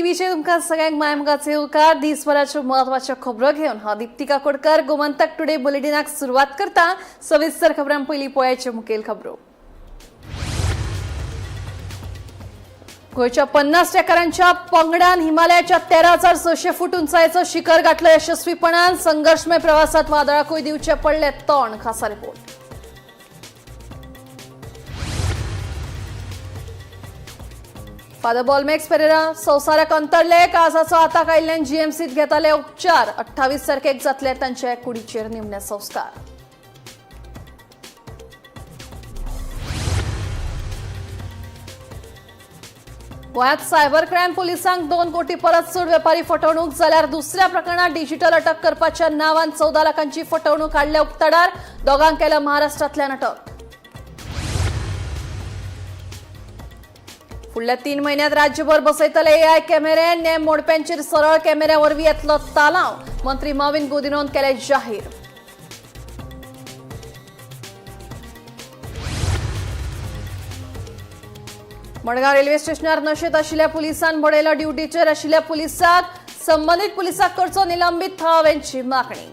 टीव्हीचे तुमकां सगळ्यांक मायमगाचे उपकार दिसभराच्यो म्हत्वाच्यो खबरो घेवन हांव दीप्ती काकोडकर गोमंतक टुडे बुलेटिनाक सुरवात करता। सविस्तर खबरां पयलीं पळोवया मुखेल खबरो। गोंयच्या 50 ट्रॅकरांच्या पंगडान हिमालयाच्या 13,600 फूट उंचायेचो शिखर गाठलो यशस्वीपणान। संघर्षमय प्रवासात वादळाकूय दिवचे पडले तोंड। खासा रिपोर्ट। फादर बॉलमेक्स पेरेरा संवसाराक अंतरले। काळजाचो आताक आयिल्ल्यान जीएमसीत घेताले उपचार। 28 तारखेक जातले तांचे कुडीचेर निमणे संस्कार। गोंयांत सायबर क्रायम पुलिसांक 2 कोटी परत चड वेपारी फटवणूक जाल्यार दुसऱ्या प्रकरणात डिजिटल अटक करपाच्या नांवान 14 लाखांची फटवणूक हाडल्या उक्ताडार। दोगांक केल्या महाराष्ट्रांतल्यान अटक। फुडल्या 3 म्हयन्यांत राज्यभर बसयतले एआय कॅमेरे। नेम मोडप्यांचेर सरळ कॅमेऱ्या वरवीं येतलो तालाव। मंत्री माविन गुदिन्होन केले जाहीर। मडगांव रेल्वे स्टेशनार नशेत आशिल्ल्या पुलिसान बडयलो। ड्युटीचेर आशिल्ल्या पुलिसाक संबंधीत पुलिसाक करचो निलंबीत थळाव्यांची मागणी।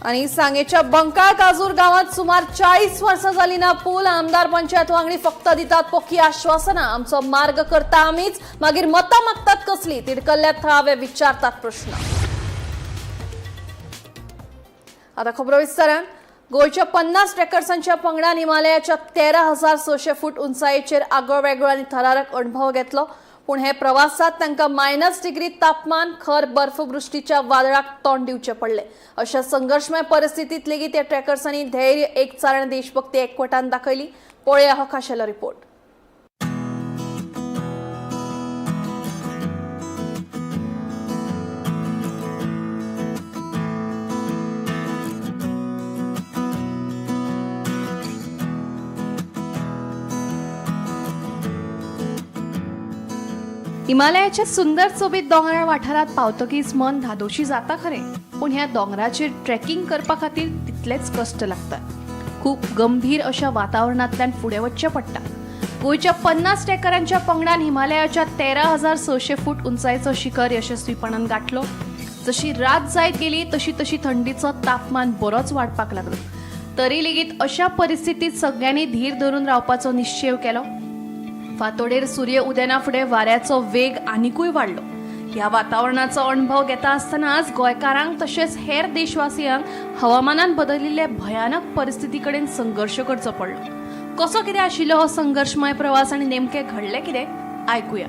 आणि सांगेच्या बंकाळ काजूर गावात सुमार 40 वर्सां जाली ना पूल। आमदार पंचायत वांगडी फक्त दितात पक्की आश्वासनां। आमचो मार्ग करता आमीच, मागीर मतां मागतात कसली। तिडकल्ल्या थळावे विचारतात प्रश्न। आता खबरो विस्तारान। गोंयच्या 50 ट्रॅकर्सांच्या पंगडान हिमालयाच्या 13,600 फूट उंचायेचेर आगळोवेगळो आनी थरारक अणभव घेतलो। पूण हे प्रवासात तांकां -डिग्री तापमान, खर बर्फवृष्टीच्या वादळाक तोंड दिवचे पडले। अशा संघर्षमय परिस्थितीत लेगीत ह्या ट्रॅकर्सांनी धैर्य, एकचार आनी देशभक्ती एकवटान दाखयली। पळोवया हो खाशेलो रिपोर्ट। हिमालयाच्या सुंदर सोबीत दोंगराळ वाठारात पावतकीच मन धादोशी जाता खरें, पूण ह्या दोंगराचेर ट्रेकिंग करपा खातीर तितलेच कश्ट लागतात। खूप गंभीर अशा वातावरणांतल्यान फुडें वचचें पडटा। गोंयच्या 50 ट्रॅकरांच्या पंगडान हिमालयाच्या 13,600 फूट उंचायेचो शिखर यशस्वीपणान गाठलो। जशी रात जायत गेली तशी तशी थंडीचो तापमान बरोच वाडपाक लागलो। तरी लेगीत अशा परिस्थितीत सगळ्यांनी धीर धरून रावपाचो निश्चय केलो। फांतोडेर सूर्य उदेना फुडें वाऱ्याचो वेग आनिकूय वाडलो। ह्या वातावरणाचो अणभव घेता आसतनाच गोंयकारांक तशेंच हेर देशवासियांक हवामानान बदलिल्ले भयानक परिस्थिती कडेन संघर्श करचो पडलो। कसो कितें आशिल्लो हो संघर्षमय प्रवास आनी नेमकें घडलें कितें आयकुया।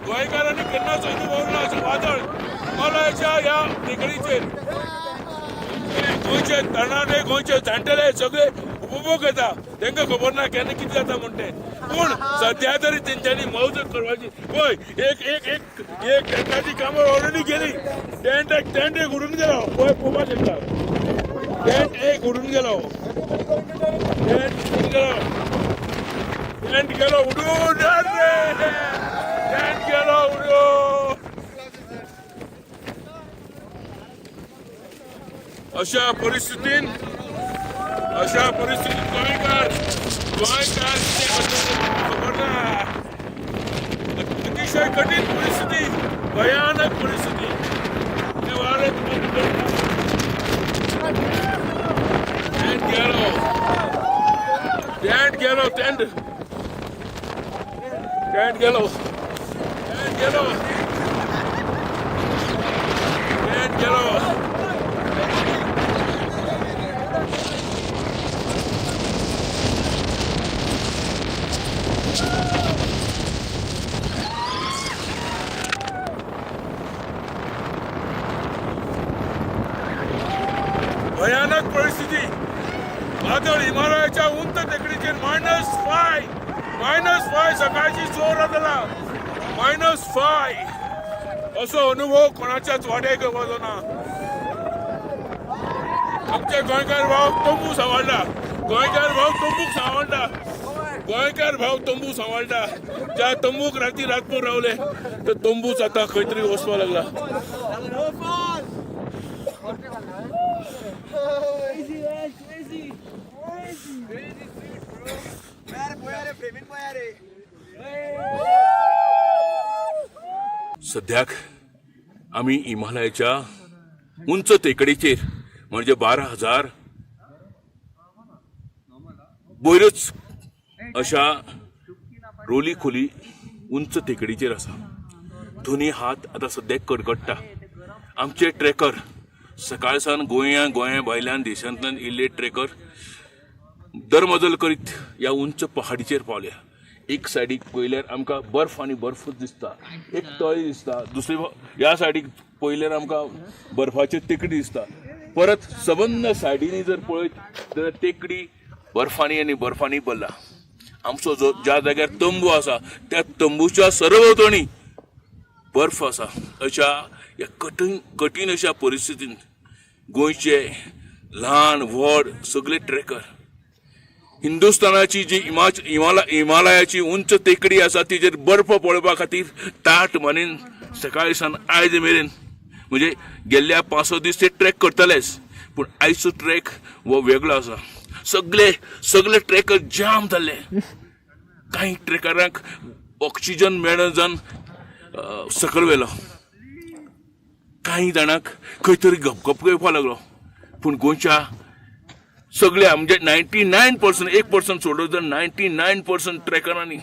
गोंयकारांनी केन्नाच अनुभवलो ना अशें वादळ हिमालयाच्या ह्या निगडीचेर। गोंयचे तरणाटे, गोंयचे जाणटेले सगळे उपभोग घेता। तांकां खबर ना केन्ना कितें जाता म्हण तें, पूण सद्या तरी तेंच्यांनी मौज करपाची। पळय एक एक एक एक टेंटाची कामां ऑलरेडी गेली। टेंट एक उडून गेलो, पळय पळोवपाक शकता। टेंट एक उडून गेलो, टेंट गेलो उडून, टेंट गेलो उडून। अशा परिस्थितीत गोंयकार खबर ना। अतिशय कठीण परिस्थिती, भयानक परिस्थिती। टेंट गेलो, टेंट गेलो, टेंट गेलो, टेंट गेलो, टेंट गेलो। भयानक परिस्थिती. वादळ हिमालयाच्या उंच टेकडीचेर -5 सकाळची जोर जाताला. -5 असो अनुभव कोणाच्याच वाड्याक येवचो ना. आमचे गोंयकार भाव तंबू सांबाळटा. गोंयकार भाव तंबू सांबाळटा. ज्या तंबूक राती रातभर रावले तर तंबूच आता खंय तरी वचपाक लागला. सद्याक आम्ही हिमालयाच्या उंच टेकडीचेर म्हणजे 12,000 वयरच अशा रोली खोली उंच टेकडीचेर आसा. दोन्ही हात आता सद्याक कडकडटा. आमचे ट्रेकर सकाळसान गोंया भायल्यान देशांतल्यान येयल्ले ट्रेकर दरमजल करीत ह्या उंच पहाडीचेर पावल्या. एक सायडीक पयल्यार आमकां बर्फ आनी बर्फूच दिसता. एक तळी दिसता. दुसरे ह्या सायडीक पयल्यार आमकां बर्फाच्यो टेकडी दिसता. परत सबंद सायडीनी जर पळयत जाल्यार टेकडी बर्फानी भरला. आमचो जो ज्या जाग्यार तंबू आसा त्या तंबूच्या सरभोंवतणी बर्फ आसा. अशा ह्या कठीण अशा परिस्थितींत गोंयचे ल्हान व्हड सगळे ट्रेकर हिंदुस्थानाची जी हिमालयाची उंच टेकडी आसा तिचेर बर्फ पळोवपा खातीर ताट मानेन सकाळी सान आयज मेरेन म्हणजे गेल्ल्या 5-6 दीस ते ट्रेक करतलेच. पूण आयचो ट्रेक हो वेगळो आसा. सगळे ट्रेकर जाम जाल्ले. काही ट्रेकरांक ऑक्सिजन मेळना जावन सकल वेलो. काही जाणांक खंय तरी गपगप येवपाक लागलो. पूण गोंयच्या सगळ्या म्हणजे 99% 1% सोडून जर 99% ट्रेकरांनी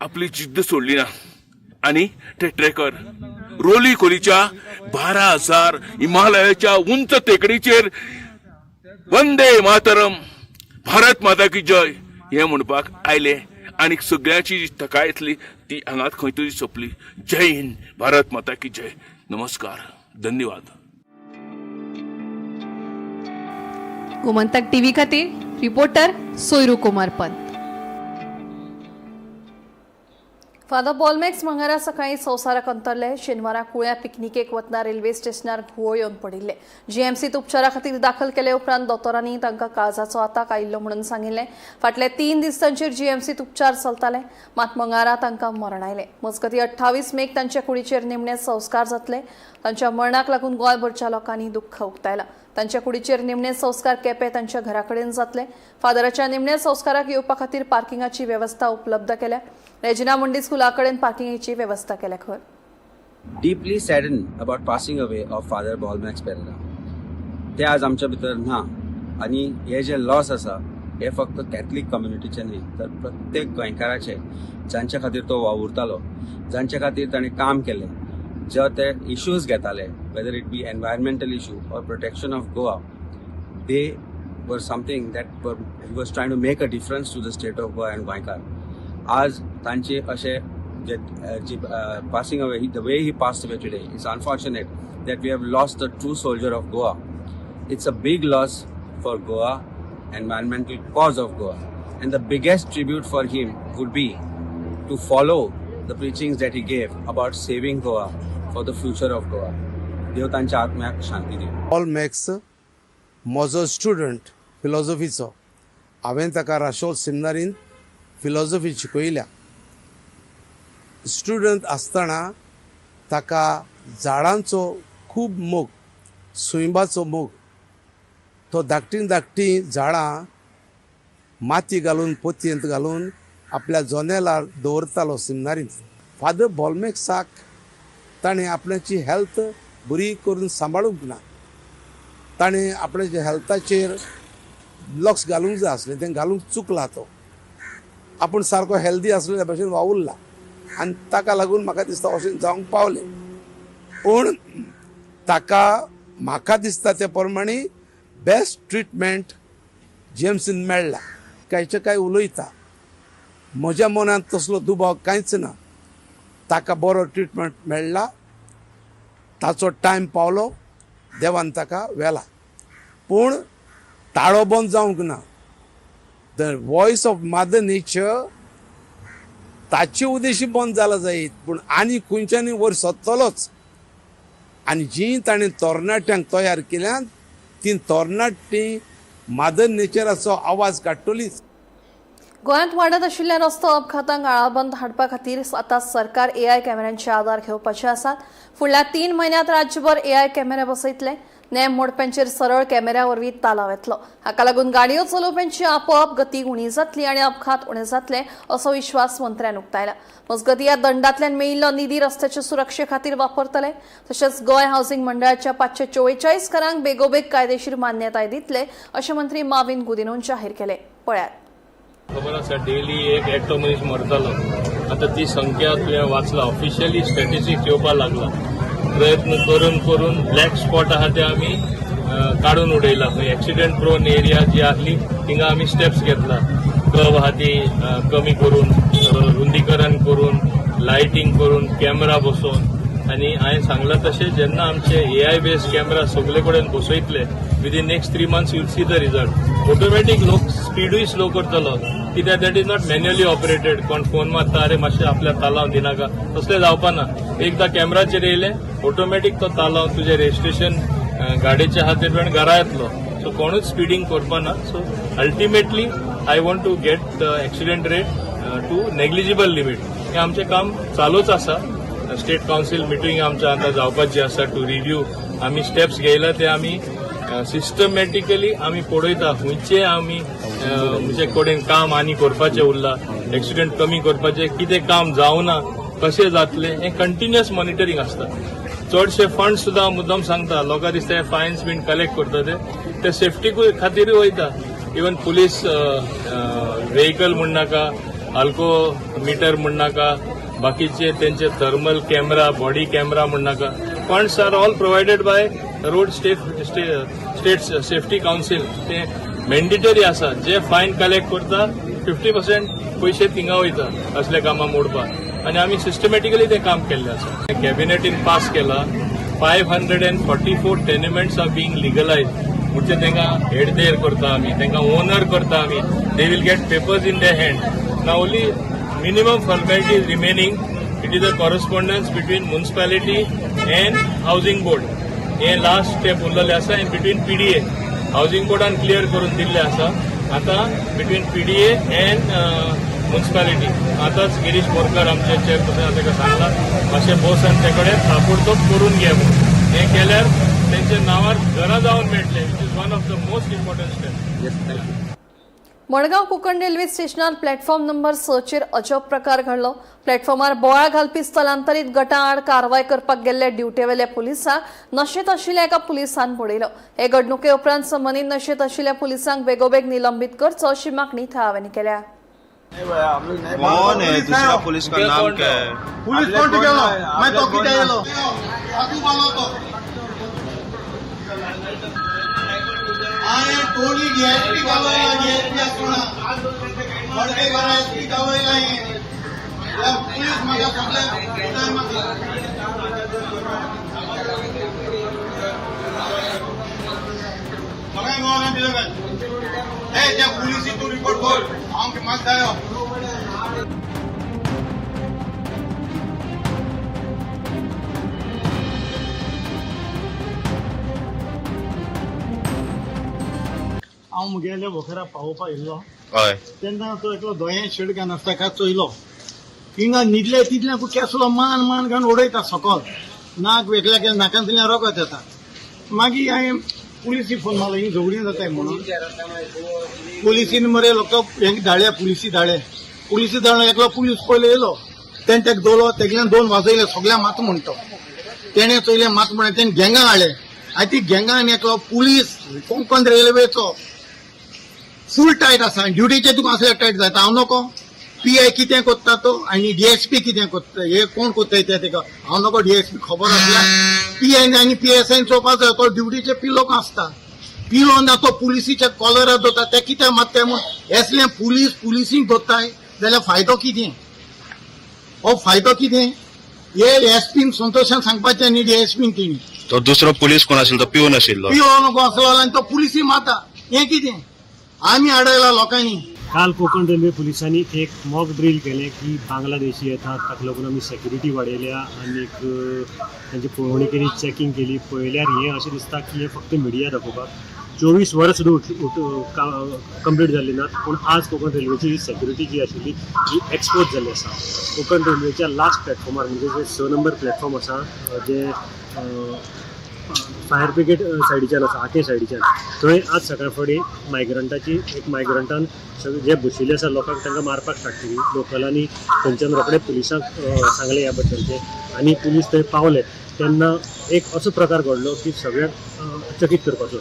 आपली जिद्द सोडली ना. आणि ते ट्रेकर रोली खोलीच्या 12,000 हिमालयाच्या उंच टेकडीचेर वंदे मातरम भारत माता की जय हे म्हणपाक आयले. आणि सगळ्यांची तकायतली ती हांगात खंय तरी सोंपली. जय हिंद, भारत माता की जय. नमस्कार, धन्यवाद. गोमंतक टीव्ही खातीर रिपोर्टर सोयरू कुमार पंत. फादर बॉलमॅक्स मंगळारा सकाळी संवसाराक अंतरले. शेनवारा कुळ्या पिकनिकेक वतना रेल्वे स्टेशनार घुंवळ येवन पडिल्ले. जीएमसीत उपचारा खातीर दाखल केले उपरांत दोतोरांनी तांकां काळजाचो आताक आयिल्लो म्हणून सांगिल्लें. फाटले 3 दीस तांचेर जीएमसीत उपचार चलताले. मात मंगळारा तांकां मरण आयलें. मजगतीं 28 मेक तांचे कुडीचेर निमणे संस्कार जातले. तांच्या मरणाक लागून गोंयभरच्या लोकांनी दुख्ख उक्तायलां. तांच्या कुडीचेर निमणे संस्कार केपें तांच्या घरा कडेन जातले. फादराच्या निमणे संस्काराक येवपा खातीर पार्किंगाची वेवस्था उपलब्ध केल्या. रेजिना मंडी स्कुला कडेन पार्किंगेची वेवस्था केल्या. खंय deeply saddened about passing away of Father Balmax Pereira. ते आज आमच्या भितर ना. आणि हे जे लॉस आसा हे फक्त कॅथलीक कम्युनिटीचे न्ही तर प्रत्येक गोंयकाराचे जांच्या खातीर तो वावुरतालो, जांच्या खातीर ताणें काम केलें, जे ते इश्यूज घेताले whether it be environmental issue or protection of Goa, they were something that he was trying to make a difference to the state of Goa and Goinkar. आज तांचे अशे passing away, the way he passed away today, it's unfortunate that we have lost the true soldier of Goa. It's a big loss for Goa, environmental cause of Goa, and the biggest tribute for him would be to follow the preachings that he gave about saving Goa for the future of Goa. देव तांच्या आत्म्याक शांती दिवं. बॉलमॅक्स म्हजो student फिलॉसॉफीचो. हांवें ताका Rachol सेमिनारीन philosophy शिकयल्या. Student आसतना ताका झाडांचो खूब मोग, सुयंबाचो मोग. तो धाकटी झाडां माती घालून पोतयेंत घालून आपल्या जनेलार दवरतालो सेमिनारींत. फादर बॉलमॅक्साक ताणें आपल्याची हेल्थ बरी करून सांबाळूंक ना. ताणें आपल्या हेल्थाचेर लक्ष घालूंक जाय आसलें, तें घालूंक चुकला. तो आपूण सारको हेल्दी आसलेल्या भशेन वावुरला आनी ताका लागून म्हाका दिसता अशें जावंक पावलें. पूण ताका म्हाका दिसता ते प्रमाणे बेस्ट ट्रिटमेंट जेम्सीन मेळ्ळा. कांयचे कांय उलयता, म्हज्या मनांत तसलो दुबाव कांयच ना. ताका बरो ट्रिटमेंट मेळ्ळा, ताचो टायम पावलो, देवान ताका व्हेला. पूण ताळो बंद जावंक ना. The voice of mother nature ताचे उद्देशी बंद जाला जायत, पूण आनी खंयच्यानी वयर सरतलोच. आनी जी ताणें तरणाट्यांक तयार केल्यात ती तरणाटी मदर नेचराचो आवाज काडटलीच. गोंयांत वाडत आशिल्ल्या रस्तो अपघातांक आळाबंद हाडपा खातीर आतां सरकार AI कॅमेऱ्यांचे आदार घेवपाचे आसात. फुडल्या 3 म्हयन्यांत राज्यभर AI कॅमेरे बसयतले. नेम मोडप्यांचेर सरळ कॅमेऱ्या वरवीं तालाव येतलो. हाका लागून गाडयो चलोवप्यांची आपोआप गती उणी जातली आनी अपघात उणे जातले असो विश्वास मंत्र्यान उक्तायला. मजगतीं ह्या दंडांतल्यान मेळिल्लो निधी रस्त्याचे सुरक्षे खातीर वापरतले. तशेंच गोंय हावसिंग मंडळाच्या 544 घरांक बेगोबेग कायदेशीर मान्यताय दितले अशें मंत्री माविन गुदिन्होन जाहीर केले. पळयात. खबर आसा डेली एक एकटो मनीस मरतालो. आता ती संख्या तुवें वाचला, ऑफिशियली स्टॅटिस्टिक्स येवपाक लागला. प्रयत्न करून करून ब्लॅक स्पॉट आहा ते आमी काडून उडयला. एक्सिडेंट प्रोन एरिया जी आसली थिंगा आमी स्टेप्स घेतला. कर्व आहा ती कमी करून, रुंदीकरण करून, लायटिंग करून, कॅमेरा बसोवन, आनी हांवें सांगलां तशें जेन्ना आमचे AI बेस्ड कॅमेरा सगळे कडेन बसयतले within next 3 months you will see the result. Automatic लोक स्पीडूय स्लो करतलो, कित्याक that is not manually operated. कोण फोन मारता अरे मातशें आपल्या तालाव दिनाका, तसलें जावपा ना. एकदां कॅमेराचेर येयले ऑटोमॅटीक तो तालाव तुजें रेजिस्ट्रेशन गाडयेच्या आहा ते घरा येतलो. सो कोणूच स्पीडिंग करपा ना. So ultimately I want to get the accident rate to negligible limit. हें आमचें काम चालूच आसा. स्टेट कावन्सील मिटींग आमच्या आतां जावपाची आसा टू रिव्ह्यू. आमी स्टेप्स घेयला ते आमी सिस्टमॅटिकली आमी पळयता खंयचे आमी म्हणजे कडेन काम आनी करपाचें उरला, एक्सिडेंट कमी करपाचें कितें काम जावना, कशें जातलें हें कंटिन्युअस मॉनिटरींग आसता. चडशे फंड सुद्दां मुद्दम सांगता, लोकां दिसता फायन्स बीन कलेक्ट करता ते सेफ्टी खातीरूय वयता. इवन पुलीस व्हेकल म्हण नाका, अल्को मिटर म्हण नाका, बाकीचे तेंचे थर्मल कॅमेरा, बॉडी कॅमेरा म्हण नाका. Funds are all provided by road state safety council. ते मॅन्डेटरी आसा. जे फायन कलेक्ट करता 50% पयशे थिंगा वयता असले कामां मोडपाक. आनी आमी सिस्टमॅटिकली तें काम केल्लें आसा. कॅबिनेटीन पास केला 544 टेनेमेंट्स आर बीइंग लिगलायज. म्हणजे तांकां हेडदेर करता आमी, तांकां ओनर करता आमी. They will get papers in their hand. Now only minimum formality is remaining. It is a correspondence between municipality and housing board. हे लास्ट स्टेप उरलेले आसा इन बिटवीन PDA. हावसिंग बोर्डान क्लियर करून दिल्ले आसा. आता बिटवीन PDA एंड म्युनिसिपालिटी. आताच गिरीश बोरकर आमचे चेअरपर्सन ताका सांगला मातशें बस आनी ते कडेन ताबडतोब करून घे म्हणून. हे केल्यार तेंच्या नांवार घरां जावन मेळटले, which is one of the most important step. Madgaon Konkan railway स्टेशनार प्लॅटफॉर्म नंबर 6 चेर अजब प्रकार घडलो. प्लॅटफॉर्मार बोवाळ घालपी स्थलांतरीत गटां आड कारवाय करपाक गेल्ले ड्युटेवेल्या पुलिसांक नशेत आशिल्ल्या एका पुलिसान पडयलो. हे घडणुके उपरांत संबंदीत नशेत आशिल्ल्या पुलिसांक बेगोबेग निलंबीत करचो अशी मागणी थळाव्यांनी केल्या. कौन है दूसरा पुलिस का नाम क्या है? पुलिस कौन टिकेलो? मैं तो की जाएलो अभी बोलो तो आए टोली डीएसपी गावायला डीएसपी असोना मडके घरा एसपी गावायला या पुलिस माझ्या सगळे उदाय मध्ये मगाय गोवाने दिलं काय ए त्या पुलिसी तू रिपोर्ट कर आमके मास दायो. हांव मुगेले बोखेरा पावोवपाक येयल्लो हय तेन्ना तो एकलो दोयें शिडक्यान आसता काय चोयलो. हिंगा न्हिदले तितल्याक केसलो मान मान घालून उडयता सकल. नाक वेगल्या केल्या नाकांतल्यान रोगत येता. मागीर हांवें पुलिसी फोन मारलो ही झगडीं जाताय म्हणून. पुलिसीन मरे लोक हेंक धाडल्या पुलिसी धाडलो एकलो पुलीस पयलो येयलो. तेणे तेका दोलो तेगेल्यान 2 वाजयले सगळ्या मात म्हणतो. तेणे चोयले मात म्हण तेणे गँगां हाडले. आनी ती गँगान एकलो पुलीस कोंकण रेल्वेचो फूल टायट आसा. ड्युटीचे तुका असले टायट जाता. हांव नको PI कितें कोत्ता तो आनी DSP कितें कोत्ता हे कोण कोत्ताय ते तेका हांव नको. DSP खबर आसल्या PI आनी PSI चोवपाक जाय. तो ड्युटीचे पिलोक आसता. पिलो ना तो पुलिसीच्या कॉलरार दोता ते कित्याक मात्ताय म्हूण असले पुलिसींक दोत्ताय जाल्यार फायदो कितें? हो फायदो कितें? हे एसपीन संतोशान सांगपाचें न्ही DSPन तेणी तो दुसरो पुलीस कोण आशिल्लो तो पिवन आशिल्लो पियो नको असलो आणि तो पुलिसी माता हे कितें आम्ही अडयला लोकांनी. काल कोकण रेल्वे पोलिसांनी एक मॉक ड्रिल केले की बांगलादेशी येतात ताका लागून आमी सेक्युरिटी वाडयल्या आणि तांची पळोवणी केली, चॅकिंग केली. पळयल्यार हें अशें दिसता की हें फक्त मिडिया दाखोवपाक 24 वरां सुद्दां कंप्लीट जाल्ली नात. पूण आज कोकण रेल्वेची सेक्युरिटी जी आशिल्ली ही एक्सपोज जाल्ली आसा. कोकण रेल्वेच्या लास्ट प्लॅटफॉर्मार म्हणजे जे 6 नंबर प्लॅटफॉर्म आसा जे फायर ब्रिगेड सायडीच्यान आसा, आके सायडीच्यान, थंय आज सकाळ फुडें मायग्रंटान सगळे जे बशिल्ले आसा लोकांक तांकां मारपाक स्टार्ट केली. लोकलांनी थंयच्यान रोखडे पुलिसांक सांगले ह्या बद्दलचे आनी पुलीस थंय पावले तेन्ना एक असो प्रकार घडलो की सगळ्यांक चकीत करपाचो.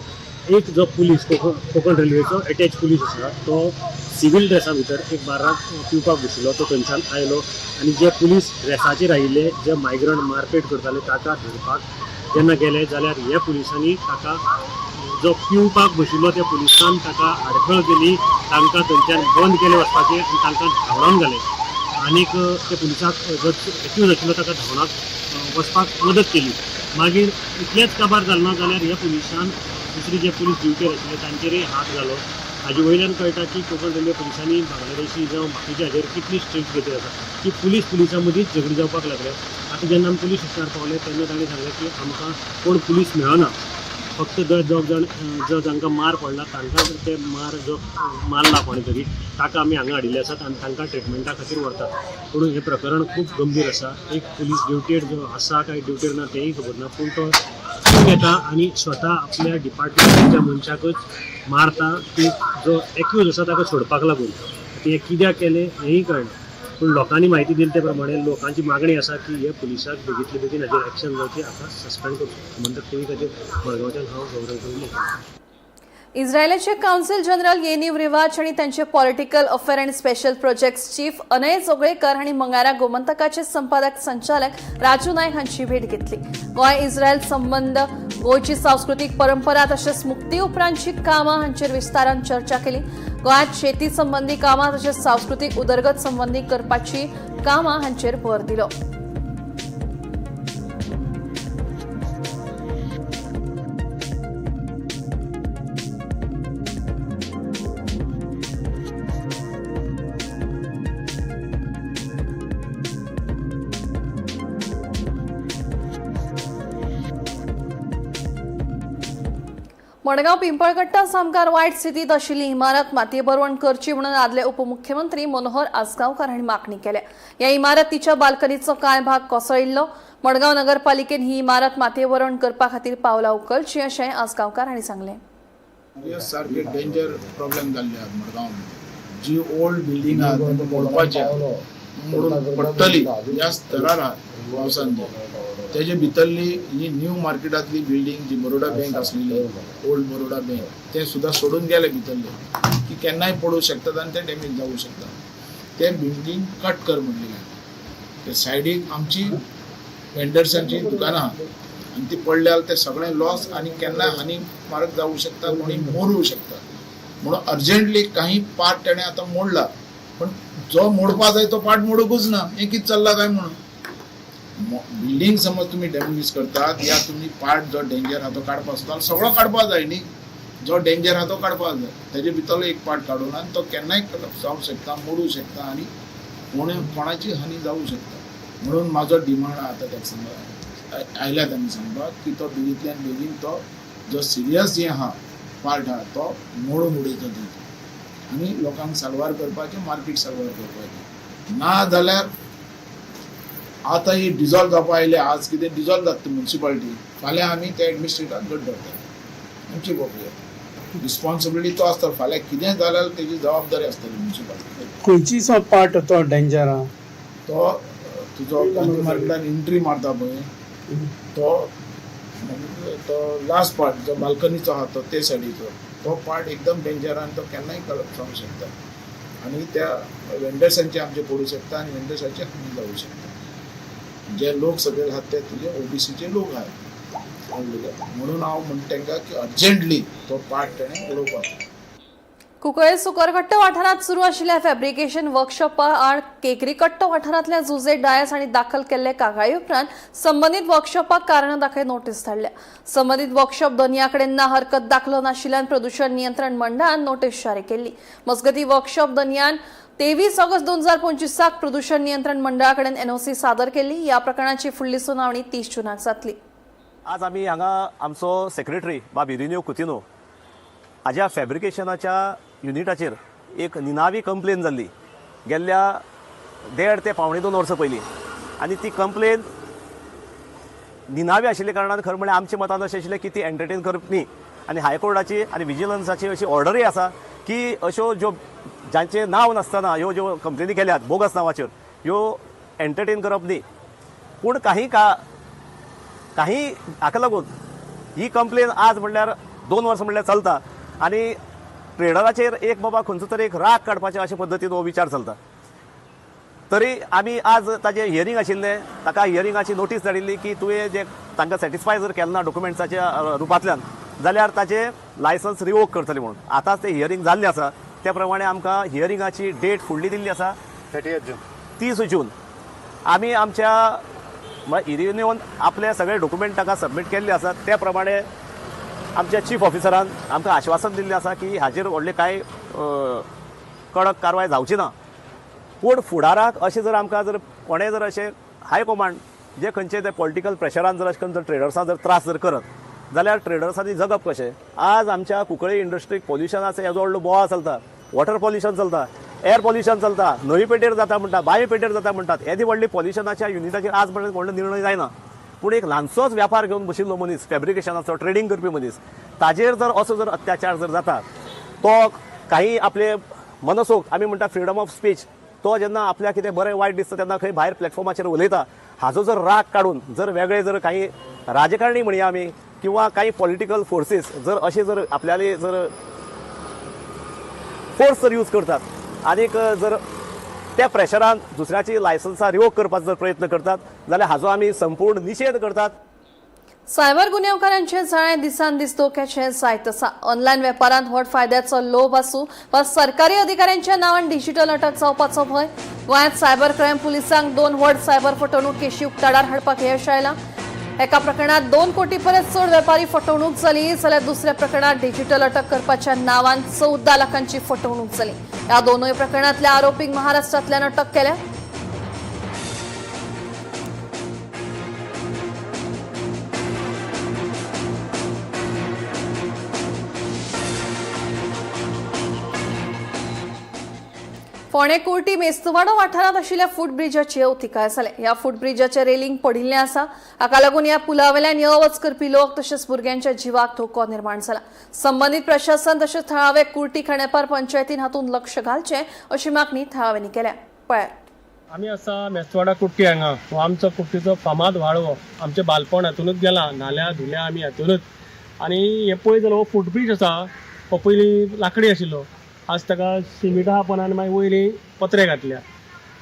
एक जो पुलीस कोकण रेल्वेचो अटॅच पुलीस आसा तो सिवील ड्रेसा भितर एक बाराक पिवपाक बशिल्लो. तो थंयच्यान आयलो आनी जे पुलीस ड्रेसाचेर आयिल्ले जे मायग्रंट मारपेट करताले ताका धरपाक जेन्ना गेले जाल्यार ह्या पुलिसांनी ताका जो पिवपाक बशिल्लो त्या पुलिसान ताका आडखळ केली, तांकां थंयच्यान बंद केले वचपाचें आनी तांकां धांवडावन घाले. आनीक त्या पुलिसाक जो एक्यूज आशिल्लो ताका धांवडाक वचपाक मदत केली. मागीर इतलेंच काबार जालना जाल्यार ह्या पुलिसान दुसरी जे पुलीस ड्युटीर आशिल्ले तांचेरय हात घालो. हाजे वयल्यान कळटा की कोकण रेल्वे पुलिसांनी बांगलादेशी जावं बाकीच्या हाजेर कितली स्ट्रिक्ट घेतली आसा की पुलिसां मदींच झगडी जावपाक लागले. आतां जेन्ना आमी पुलीस स्टेशनार पावले तेन्ना तांणी सांगलें की आमकां कोण पुलीस मेळना, फक्त जो जांकां मार पडला तांकां ते जो मारला कोणे तरी ताका आमी हांगा हाडिल्ले आसात आनी तांकां ट्रिटमेंटा खातीर व्हरतात. पूण हें प्रकरण खूब गंभीर आसा. एक पुलीस ड्युटीर जो आसा काय ड्युटीर ना तेंय खबर ना, पूण तो येता आनी स्वता आपल्या डिपार्टमेंटाच्या मनशाकच मारता की जो एक्यूज आसा ताका सोडपाक लागून. ते कित्याक केलें हेंय कळना. पूण लोकांनी म्हायती दिली ते प्रमाणे लोकांची मागणी आसा की हे पुलिसाक बेगींतले बेगीन हाजेर एक्शन जावची, हाका सस्पेंड करचो म्हणटात तेवी खातीर मडगांवच्यान हांव गौरव उलयतां. इस्रायलाचे काउन्सिल जनरल येनीव रिवाच आणि त्यांचे political affair and special projects chief Anay Joglekar आणि मंगळारा गोमंतकाचे संपादक संचालक राजू नायक हांची भेट घेतली. गोंय इस्रायल संबंध, गोंयची सांस्कृतिक परंपरा तशेंच मुक्ती उपरांतची कामां हांचेर विस्तारान चर्चा केली. गोंयांत शेती संबंधी कामां तशेंच सांस्कृतिक उदरगत संबंधी करपाची कामां हांचेर भर दिलो. मडगाव पिंपळकट्टा सामकार वायट स्थितीत आशिल्ली इमारत मातये भरवण करची म्हणून आदले उपमुख्यमंत्री मनोहर आजगावकार हांणी मागणी केल्या. ह्या इमारतीच्या बाल्कनीचो कांय भाग कोसळिल्लो. मडगाव नगरपालिकेन ही इमारत मातये भरवण करपा खातीर पावलां उखलची अशें आजगावकार हांणी सांगलें. सारखे डेंजर प्रॉब्लेम जाल्ले आहात मडगांव. जी ओल्ड बिल्डिंग आहात मोडपाची मोडून पडटली ह्या स्तरार आहात पावसान. तेजे भितरली ही न्यू मार्केटातली बिल्डिंग जी बरोडा बँक आसलेली ओल्ड बरोडा बँक ते सुद्धा सोडून गेले भितरले की केन्नाय पडू शकतात आणि ते डॅमेज जाऊ शकतात. ते बिल्डिंग कट कर म्हणलेले. ते सायडीक आमची वेंडर्सांची दुकानां आनी ती पडल्यार ते सगळे लॉस आनी केन्नाय हानी मारक जाऊ शकता, कोणी मोडू शकता. म्हणून अर्जंटली काही पार्ट तेणे आता मोडला, पण जो मोडपा जाय तो पार्ट मोडूकूच ना. हे कितें चल्ला काय म्हणून. बिल्डिंग समज तुम्ही डॅमेज करतात या तुम्ही पार्ट जो डेंजर हा तो काडपा आसता सगळो काडपा जाय न्ही. जो डेंजर हा तो काडपा जाय. तेजे भितरलो एक पार्ट काडून आनी तो केन्नाय जावं शकता, मोडू शकता आनी कोणाची हानी जावं शकता. म्हणून म्हाजो डिमांड आतां ताका सांगता आयल्या तांणी सांगपाक की तो बेगींतल्यान बेगीन तो जो सिरियस जे आहा पार्ट आहा तो मोडून उडयता दिवचो आनी लोकांक साल्वार करपाचें, मार्केट साल्वार करपाचें. ना जाल्यार आता ही डिझॉल्व जावपा आयले. आज कितें डिझॉल्व जाता म्युन्सिपालिटी, फाल्यां आमी ते एडमिनिस्ट्रेटाक घट धरतात. आमची गोपी रिस्पॉन्सिबिलिटी तो आसता. फाल्यां कितें जाल्यार तेजी जबाबदारी आसतली म्युन्सिपालिटी. खंयचो पार्ट तो डेंजर आहा तो तुजो गांधी मार्केटान एंट्री मारता पळय तो लास्ट पार्ट जो बाल्कनीचो आहा तो ते सायडीचो तो पार्ट एकदम डेंजर आनी तो केन्नाय जावंक शकता. आनी त्या वेंडर्सांचे आमचे पडू शकता आनी वेंडर्सांचे हानी जावं शकता. जे लोक सगळे आहात ते तुझे ओबीसीचे लोक आहेत. म्हणून हांव म्हणटा तांकां की अर्जंटली तो पार्ट तेणें उडोवपाक. कुंकळे सुकरकट्ट वाठारात सुरू आशिल्ल्या फॅब्रिकेशन वर्कशॉपा आड केकरीकट्ट वाठारांतल्या जुजे डायस हांणी दाखल केल्ले कागाळी उपरांत संबंदीत वर्कशॉपाक कारणां दाखय नोटीस धाडल्या. संबंदीत वर्कशॉप दोनया कडेन ना हरकत दाखलो नाशिल्ल्यान प्रदूषण नियंत्रण मंडळान नोटीस जारी केल्ली. मजगती वर्कशॉप दरम्यान 23 ऑगस्ट 2025 प्रदूषण नियंत्रण मंडळाकडेन एनओसी सादर केल्ली. ह्या प्रकरणाची फुडली सुनावणी 30 जूनाक जातली. आज आमी हांगा आमचो सेक्रेटरी बा बिरिन्यो कुतिनो हाज्या फॅब्रिकेशनाच्या युनिटाचेर एक निनावी कंप्लेन जाल्ली गेल्ल्या 1.5 ते 2.5 वर्सां पयलीं. आनी ती कंप्लेन निनावी आशिल्ल्या कारणान खरें म्हळ्यार आमच्या मतान अशें आशिल्लें की ती एंटरटेन करप न्ही. आनी हायकोर्टाची आनी विजिलन्साची अशी ऑर्डरूय आसा की अश्यो ज्यो जांचे नांव नासतना ह्यो ज्यो कंप्लेनी केल्यात बोगस नांवाचेर ह्यो एंटरटेन करप न्ही. पूण काही हाका लागून ही कंप्लेन आज म्हणल्यार 2 वर्सां म्हणल्यार चलता आनी ट्रेडराचेर एक बाबा खंयचो तरी एक राग काडपाचे अशे पद्दतीन हो विचार चलता. तरी आमी आज ताजें हियरींग आशिल्लें, ताका हियरिंगाची नोटीस धाडिल्ली की तुवें जे तांकां सॅटिस्फाय जर केलें ना डॉक्युमेंट्साच्या रुपांतल्यान जाल्यार ताजें लायसन्स रिवोक करतले म्हणून. आतांच तें हियरींग जाल्लें आसा. त्या प्रमाणे आमकां हियरिंगाची डेट फुडली दिल्ली आसा 30 जून. आमी आमच्या हियरिंगेन आपले सगळे डॉक्युमेंट ताका सबमीट केल्ले आसात. त्या प्रमाणे आमच्या चीफ ऑफिसरान आमकां आश्वासन दिल्लें आसा की हाजेर व्हडले कांय कडक कारवाय जावची ना. पूण फुडाराक अशें जर आमकां जर कोणें जर अशें हाय कमांड जे खंयचे ते पॉलिटिकल प्रेशरान जर अशें करून जर ट्रेडर्सांक जर त्रास जर करत जाल्यार ट्रेडर्सांनी जगप कशें. आज आमच्या कुंकळे इंडस्ट्रीक पॉल्युशनाचो येदो व्हडलो बोवाळ चलता. वॉटर पॉल्युशन चलता, एअर पॉल्युशन चलता, न्हंय पेटेर जाता म्हणटा, बांय पेटेर जाता म्हणटात. येदी व्हडली पॉल्युशनाच्या युनिटाचेर आज म्हणून व्हडलो निर्णय जायना. पूण एक ल्हानसोच व्यापार घेवन बशिल्लो मनीस, फॅब्रिकेशनाचो ट्रेडींग करपी मनीस, ताजेर जर असो जर अत्याचार जर जाता, तो काही आपले मनसोक आमी म्हणटा फ्रिडम ऑफ स्पीच, तो जेन्ना आपल्याक कितें बरें वायट दिसता तेन्ना खंय भायर प्लॅटफॉर्माचेर उलयता, हाजो जर राग काडून जर वेगळे जर काही राजकारणी म्हणया आमी किंवा काही पॉलिटिकल फोर्सीस जर अशे जर आपल्याली जर फोर्स जर यूज करतात आनीक जर त्या प्रेशरान दुसऱ्याची लायसन्सां रिवोक करपाचो जर प्रयत्न करतात जाल्यार हाजो आमी संपूर्ण निशेध करतात. सायबर गुन्हेवकारांचे जाळे दिसान दीस धोक्याचे जायत आसा. ऑनलायन वेपारांत व्हड फायद्याचो लोभ आसूं वा सरकारी अधिकाऱ्यांच्या नांवान डिजिटल अटक जावपाचो भंय. गोंयांत सायबर क्रायम पुलिसांक 2 व्हड सायबर फटवणूक केशी उक्ताडार हाडपाक यश आयलां. एका प्रकरणात 2 कोटी परस चड वेपारी फटवणूक जाली जाल्यार दुसऱ्या प्रकरणात डिजिटल अटक करपाच्या नांवान 14 लाखांची फटवणूक जाली. ह्या दोनूय प्रकरणांतल्या आरोपींक महाराष्ट्रांतल्यान अटक केल्या. फोंडे कुर्टी मेस्तवाडो वाठारांत आशिल्ल्या फूट ब्रिजाची अवतिकाय जाले. ह्या फूट ब्रिजाचें रेलिंग पडिल्लें आसा. हाका लागून ह्या पुला वयल्यान यो वच करपी लोक तशेंच भुरग्यांच्या जिवाक धोको निर्माण जाला. संबंदीत प्रशासन तशेंच थळावे कुर्टी खांडेपार पंचायतीन हातूंत लक्ष घालचें अशी मागणी थळाव्यांनी केल्या. पळयात. आमी आसा मेस्तवाडा कुट्टी हांगा. हो आमचो कुट्टीचो फामाद व्हाळो. आमचें बालपण हातूनच गेलां. नाल्या धुल्या आमी हातूनच. आनी हे पळय जाल्यार हो फूटब्रीज आसा. हो पयलीं लांकडी आशिल्लो. आज ताका सिमिटा आपणान मागीर वयली पत्रे घातल्या.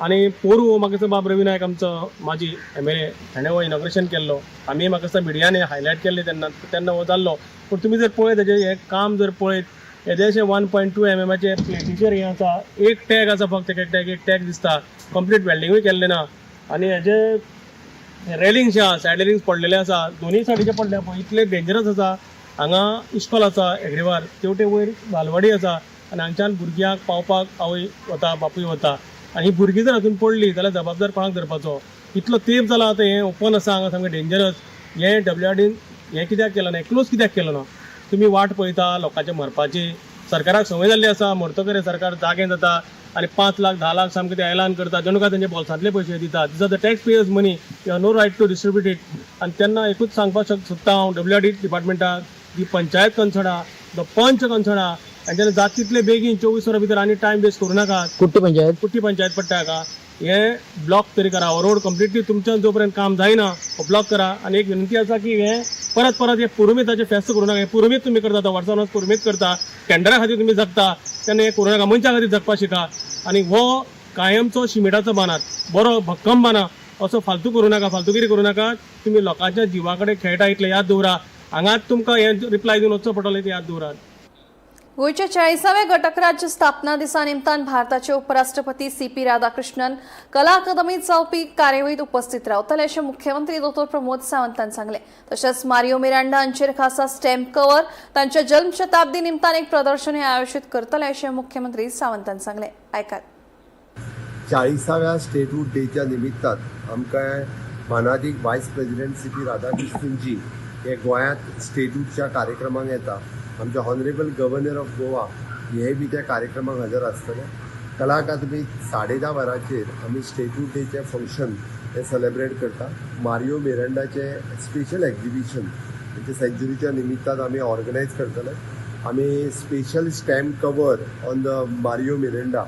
आनी पोरू म्हाका दिसता बाब रवी नायक आमचो माजी MLA ताणें हो इनॉग्रेशन केल्लो. आमी म्हाका दिसता मिडियानी हायलायट केल्ले तेन्ना हो जाल्लो. पूण तुमी जर पळयत हेजें हें काम जर पळयत हेजें अशें 1.2 mm प्लेटीचेर हें आसा. एक टॅग आसा फक्त एक टॅग दिसता. कंप्लीट वेल्डिंगूय केल्लें ना. आनी हेजें रेलिंग्स जे आसा सायड रेलिंग्स पडलेले आसा. दोनूय सायडीचे पडले पळय इतले डेंजरस आसा. हांगा इस्कॉल आसा एग्रीवार तेवटे वयर बालवाडी आसा. आनी हांगच्यान भुरग्यांक पावपाक आवय वता बापूय वता. आनी ही भुरगीं जर हातून पडली जाल्यार जबाबदार कोणाक धरपाचो. इतलो तेंप जाला आतां हें ओपन आसा हांगा सामकें डेंजरस. हें WRDन हें कित्याक केलें ना, क्लोज कित्याक केलो ना. तुमी वाट पळयता लोकांचे मरपाची. सरकाराक संवय जाल्ली आसा मरतकच सरकार जागे जाता आनी 5 लाख 10 लाख सामकें ते ऐलान करता. जणू काय तेंचे बोल्सांतले पयशे दिता. This are the tax payers money. You have no right to distribute it. आनी तेन्ना एकूच सांगपाक सोदता हांव WRD डिपार्टमेंटाक दी पंचायत कन्सर्ना द पंच कन्सर्ना आनी जेन्ना जाता तितले बेगीन 24 वरां भितर आनी टायम वेस्ट करूं नाकात. कुट्टी पंचायत पडटा हाका हें ब्लॉक तरी करा. हो रोड कंप्लिटली तुमच्यान जो पर्यंत काम जायना हो ब्लॉक करा. आनी एक विनंती आसा की हें परत हे पुरुमेताचें फेस्त करूं नाका. हें पुरुमेत तुमी करता वर्सान वर्स पुरुमेत करता. टेंडरा खातीर तुमी जगता तेन्ना हें करूं नाका. मनशा खातीर जगपाक शिका. आनी हो कायमचो शिमिटाचो बांदात बरो भक्कम बांदा. असो फालतू करूं नाका, फालतूगिरी करूं नाका. तुमी लोकांच्या जिवा कडेन खेळटा इतलें याद दवरा. हांगाच तुमकां हें रिप्लाय दिवन वचचो पडटलो तें याद दवरात. गोयच्या 40व्या घटकराज्य स्थापना दिसा निमतान भारताचे उपराष्ट्रपती CP राधाकृष्णन कला अकादमीत जावपी कार्यावळीत उपस्थित रावतले अशें मुख्यमंत्री डॉ प्रमोद सावंतान सांगले. तशेंच मारियो मिरांडा हांचेर खासा स्टॅम्प कवर तांच्या जल्म शताब्दी निमतान एक प्रदर्शनी आयोजीत करतले अशें मुख्यमंत्री सावंतान सांगले. ऐकात. 40व्या स्टेटहूड डेच्या निमित्तान आमकां मानादीक व्हायस प्रेसिडेंट CP राधाकृष्णनजी हे गोंयांत स्टेटहूडच्या कार्यक्रमाक येता. आमचे हॉनरेबल गव्हर्नर ऑफ गोवा हे बी त्या कार्यक्रमाक हजर आसतले. कला अकादमीत 10:30 वरांचेर आमी स्टेटहूड डेचे फंक्शन हे सेलेब्रेट करता. मारियो मिरांडाचे स्पेशल एक्झिबिशन तेचे सेंच्युरीच्या निमित्तान आमी ऑर्गनायज करतले. आमी special stamp cover on the Mario Miranda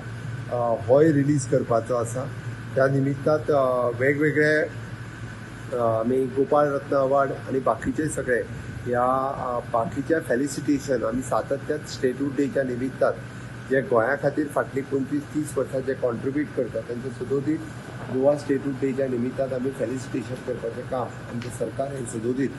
होय रिलीज करपाचो आसा. त्या निमित्तान वेगवेगळे आमी गोपाळ रत्न अवॉर्ड आनी बाकीचे सगळे ह्या बाकीच्या फेलिसिटेशन आमी सातत्यान स्टेटहूड डेच्या निमित्तान जे गोंया खातीर फाटलीं 25-30 वर्सां जे कॉन्ट्रिब्यूट करता तांचे सदोदीत गोवा स्टेटहूड डेच्या निमित्तान आमी फेलिसिटेशन करपाचें काम आमचें सरकार हे सदोदीत.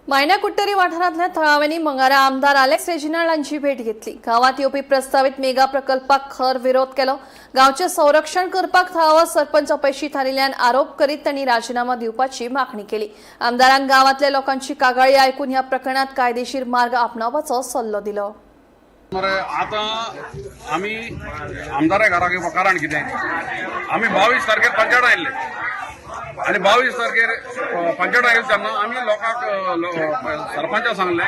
मायना कुट्टरी वाठारांतल्या थळाव्यांनी मंगळारा आमदार अलेक्स रेजिनाल्ड हांची भेट घेतली. गांवांत येवपी प्रस्तावित मेगा प्रकल्पाक खर विरोध केलो. गांवचें संरक्षण करपाक थळावो सरपंच अपयशी थारिल्ल्यान आरोप करीत तांणी राजीनामा दिवपाची मागणी केली. आमदारान गांवांतल्या लोकांची कागाळी आयकून ह्या प्रकरणात कायदेशीर मार्ग आपणावपाचो सल्लो दिलो. आता आम्ही आमदारा घराक येवपा कारण कितें, आमी 22 तारखेर पंचायत आयिल्ले आनी 22 तारखेर पंचायत आयिल्ले तेन्ना आमी लोकांक सरपंचाक सांगलें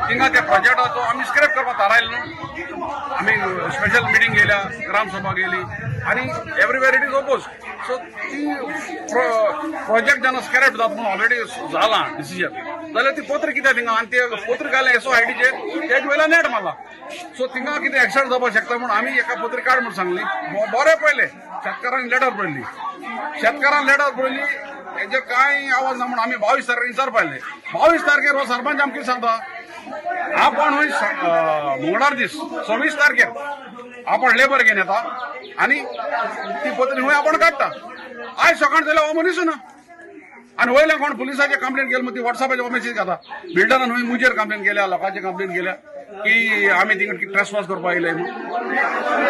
थिंगा त्या प्रोजेक्टाचो आमी स्क्रॅप करपाक थारायले न्हू. आमी स्पेशल मिटींग गेल्या, ग्रामसभा गेली आनी everywhere it is oppose. So ती प्रोजेक्ट जेन्ना स्क्रॅप जाता म्हणून ऑलरेडी जाला डिसिजन जाल्यार ती पत्र कितें थिंगा आनी ते पत्र घालें SOIDचेर तेज वयल्यान नेट मारला. सो थिंगा कितें एक्शन जावपाक शकता म्हणून आमी एका पत्र काड म्हणून सांगली. बरें पयलें शेतकारांक लेटर बरयली, शेतकारांक लेटर बरयली हेजे कांय आवाज ना म्हणून आमी 22 तारखेर विचारपाक 22 तारखेर हो सरपंच आमकां सांगता आपण मंगळार दीस 26 तारखेर आपण लेबर घेवन येता आनी ती पत्री हूंय आपण काडटा. आयज सकाळ जाल्यार हो मनीस ना आनी वयल्या कोण पुलिसाचे कंप्लेंट केली ती वॉट्सॅपाचेर मेसेज घाता. बिल्डरान हूंय मुजेर कंप्लेंट केल्या, लोकांची कंप्लेंट केल्या की आमी थिंगा ट्रेसपास करपाक येयले म्हणून.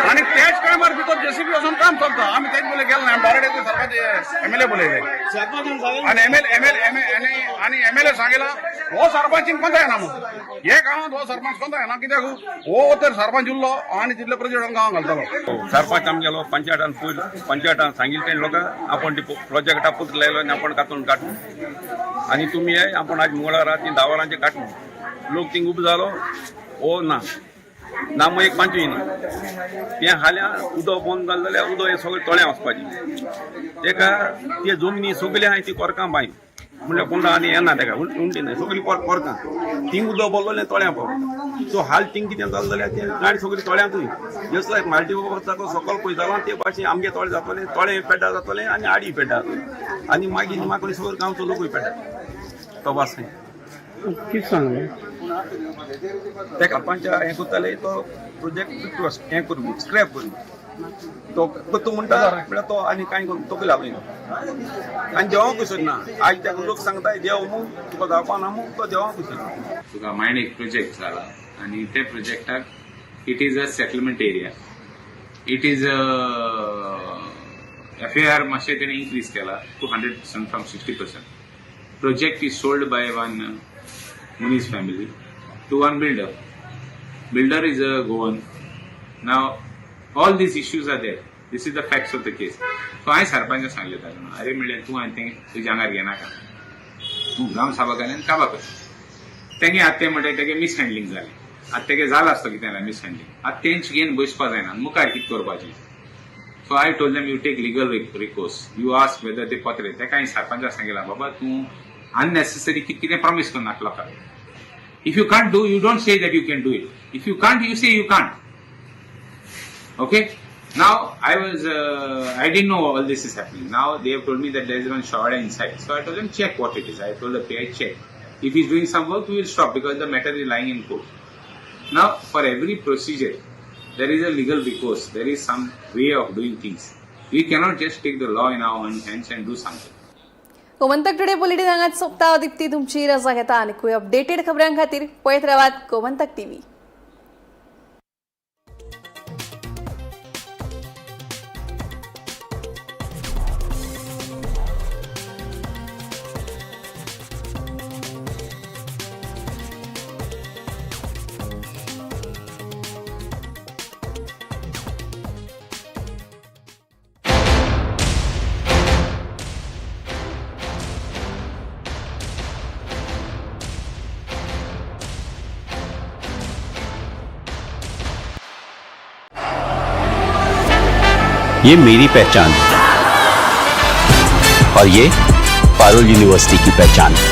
आनी तेच टायमार भितर JCB वचून काम चलता. आमी तेच बोले गेले ना, डायरेक्ट सरपंच MLA बोलयले आनी MLA सांगला हो सरपंच कोणता येना म्हणून. हे गांवांत हो सरपंच कोणता येना कित्याक हो तर सरपंच उरलो आनी तितले प्रेसिडेंट गांवांत घालतालो. सरपंच आमगेलो पंचायतान सांगिल्ले ते लोक आपण प्रोजेक्टा पुत लायलो आनी आपण कातून काडू आनी तुमी हे आपण आज मंगळारा ती 10 वरांचे काडू. लोक थिंग उब जालो ओ ना मग एक पांचवी ना ते हाल्या उदक बंद जालें जाल्यार उदक हे सगळें तळ्या वचपाचें. तेका ते जमनी सगळ्यो हांवें ती कोरकां बांय म्हणल्यार कोणा आनी येना तेका उंटी न्हय सगळीं कोरकां थिंग उदक बरलो तळ्या पावता. सो हाल थिंग कितें जालें जाल्यार ते गाडी सगळी तळ्यांतूय जस्ट लायक माल्टीपर्पजाचो सकयल पळय जालो ते भाशेन आमगे तळे जातले, तळे पेड्डा जातले आनी आडी पेड्डा जातले आनी मागीर म्हाका सगळो गांवचो लोकूय पेड्डा तो भास कितें सांगलें तेका पंचायत हें करताले तो प्रोजेक्ट हें करूं स्क्रॅप करूं तो म्हणटा म्हळ्यार तो आनी कांय करून तोक लावली आनी देवाक सोदना. आज त्या लोक सांगता देव मू तुका जावपा ना मू तो देवाक सोदना. तुका मायंड एक प्रोजेक्ट जाला आनी ते प्रोजेक्टाक it is a settlement area. It is FAR मातशें तेणें इन्क्रीज केला to 100% from 60%. Project is sold by one Muniz family to one builder. Builder is a Goan. Now all these issues are there. This is the facts of the case. So I sarpanch सांगले ताका अरे म्हणलें तूं आनी तें तुज्या आंगार घेनाका, तूं ग्राम सभा घालें काबा कर. तेगे आतां तें म्हणटा तेगे मिस हँडलिंग जालें. आतां तेगे जाला आसता कितें जाल्यार मिस हँडलिंग. आतां तेंच घेवन बसपा जायना मुखार कितें करपाचें. So I told them you take legal recourse. You ask whether they पत्र. तेका हांवें सरपंचाक सांगलां बाबा तूं unnecessary कितें प्रॉमिस करनाका लोकांक. If you can't do, you don't say that you can do it. If you can't, you say you can't. Okay? Now, I didn't know all this is happening. Now, they have told me that there is one shower inside. So I told them, check what it is. I told the PI, check. If he's doing some work, we will stop because the matter is lying in court. Now, for every procedure, there is a legal recourse. There is some way of doing things. We cannot just take the law in our own hands and do something. Gomantak today bulletin हांगाच सोंपता. दिप्ती तुमची रजा घेता. आनी updated खबरां खातीर पळयत रावात गोमंतक TV. ये मेरी पहचान है और ये पारुल यूनिवर्सिटी की पहचान है।